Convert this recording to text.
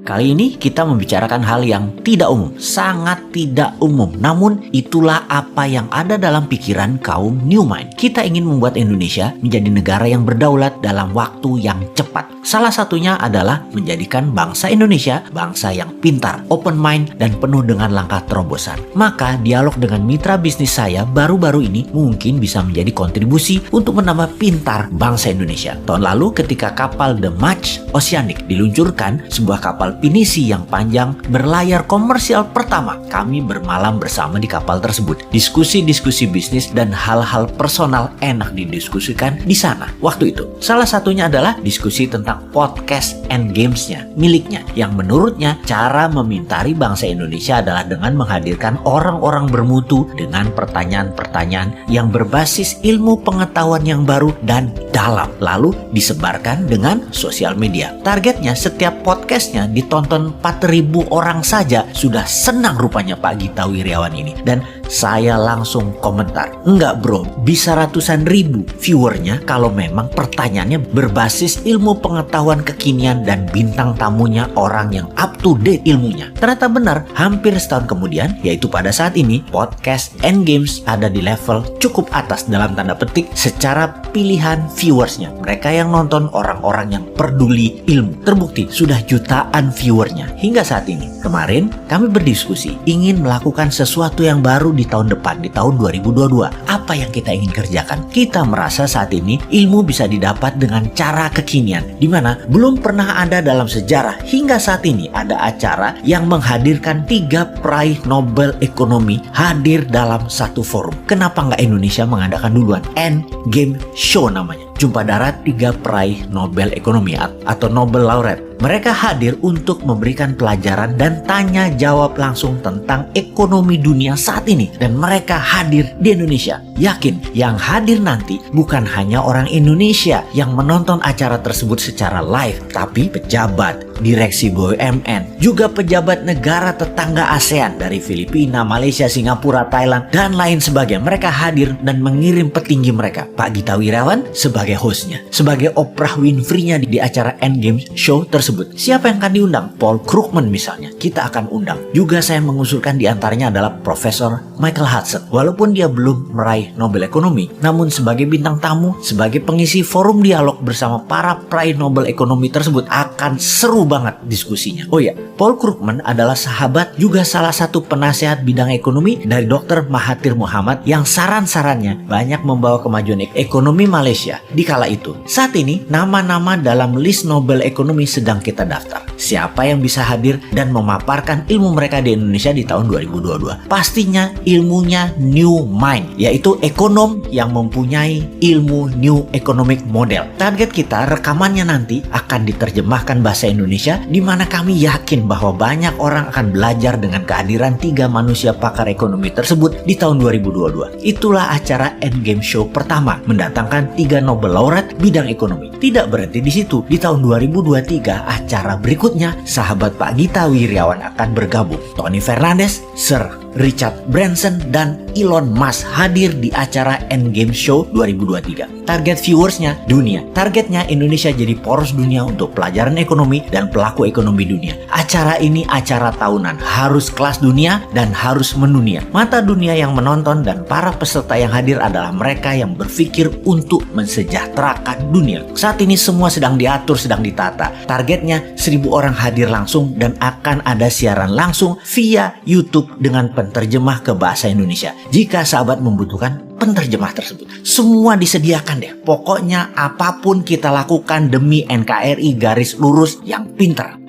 Kali ini kita membicarakan hal yang tidak umum, sangat tidak umum. Namun itulah apa yang ada dalam pikiran kaum New Mind. Kita ingin membuat Indonesia menjadi negara yang berdaulat dalam waktu yang cepat. Salah satunya adalah menjadikan bangsa Indonesia bangsa yang pintar, open mind, dan penuh dengan langkah terobosan. Maka dialog dengan mitra bisnis saya baru-baru ini mungkin bisa menjadi kontribusi untuk menambah pintar bangsa Indonesia. Tahun lalu ketika kapal The March Oceanic diluncurkan, sebuah kapal pinisi yang panjang berlayar komersial pertama, kami bermalam bersama di kapal tersebut. Diskusi-diskusi bisnis dan hal-hal personal enak didiskusikan di sana waktu itu. Salah satunya adalah diskusi tentang podcast and games-nya miliknya, yang menurutnya cara memintari bangsa Indonesia adalah dengan menghadirkan orang-orang bermutu dengan pertanyaan-pertanyaan yang berbasis ilmu pengetahuan yang baru dan dalam, lalu disebarkan dengan sosial media. Targetnya setiap podcastnya ditonton 4.000 orang saja. Sudah senang rupanya Pak Gita Wirjawan ini. Dan saya langsung komentar, enggak bro, bisa ratusan ribu viewernya kalau memang pertanyaannya berbasis ilmu pengetahuan kekinian dan bintang tamunya orang yang up to date ilmunya. Ternyata benar, hampir setahun kemudian, yaitu pada saat ini, podcast and games ada di level cukup atas dalam tanda petik secara pilihan viewersnya. Mereka yang nonton orang-orang yang peduli ilmu. Terbukti sudah jutaan viewernya hingga saat ini. Kemarin kami berdiskusi ingin melakukan sesuatu yang baru di tahun depan, di tahun 2022. Apa yang kita ingin kerjakan? Kita merasa saat ini ilmu bisa didapat dengan cara kekinian, di mana belum pernah ada dalam sejarah. Hingga saat ini ada acara yang menghadirkan 3 peraih Nobel Ekonomi hadir dalam satu forum. Kenapa nggak Indonesia mengadakan duluan? End Game Show namanya. Jumpa darat 3 peraih Nobel Ekonomi atau Nobel Laureate. Mereka hadir untuk memberikan pelajaran dan tanya jawab langsung tentang ekonomi dunia saat ini. Dan mereka hadir di Indonesia. Yakin yang hadir nanti bukan hanya orang Indonesia yang menonton acara tersebut secara live, tapi pejabat, direksi BUMN, juga pejabat negara tetangga ASEAN dari Filipina, Malaysia, Singapura, Thailand, dan lain sebagainya. Mereka hadir dan mengirim petinggi mereka. Pak Gita Wirjawan sebagai hostnya, sebagai Oprah Winfrey-nya di acara Endgame Show tersebut. Siapa yang akan diundang? Paul Krugman misalnya, kita akan undang. Juga saya mengusulkan diantaranya adalah Profesor Michael Hudson. Walaupun dia belum meraih Nobel Ekonomi, namun sebagai bintang tamu, sebagai pengisi forum dialog bersama para peraih Nobel Ekonomi tersebut akan seru banget diskusinya. Oh ya, Paul Krugman adalah sahabat juga salah satu penasehat bidang ekonomi dari Dr. Mahathir Mohamad yang saran-sarannya banyak membawa kemajuan ekonomi Malaysia di kala itu. Saat ini nama-nama dalam list Nobel Ekonomi sedang kita daftar. Siapa yang bisa hadir dan memaparkan ilmu mereka di Indonesia di tahun 2022? Pastinya ilmunya New Mind, yaitu ekonom yang mempunyai ilmu New Economic Model. Target kita rekamannya nanti akan diterjemahkan bahasa Indonesia, di mana kami yakin bahwa banyak orang akan belajar dengan kehadiran 3 manusia pakar ekonomi tersebut di tahun 2022. Itulah acara Endgame Show pertama, mendatangkan 3 Nobel Laureate bidang ekonomi. Tidak berhenti di situ. Di tahun 2023 acara berikutnya, sahabat Pak Gita Wirjawan akan bergabung. Tony Fernandes, Sir Richard Branson, dan Elon Musk hadir di acara Endgame Show 2023. Target viewersnya dunia. Targetnya Indonesia jadi poros dunia untuk pelajaran ekonomi dan pelaku ekonomi dunia. Acara ini acara tahunan, harus kelas dunia dan harus mendunia. Mata dunia yang menonton dan para peserta yang hadir adalah mereka yang berpikir untuk mensejahterakan dunia. Saat ini semua sedang diatur, sedang ditata. Targetnya 1.000 orang hadir langsung dan akan ada siaran langsung via YouTube dengan penterjemah ke bahasa Indonesia. Jika sahabat membutuhkan penterjemah tersebut, semua disediakan deh. Pokoknya apapun kita lakukan demi NKRI garis lurus yang pintar.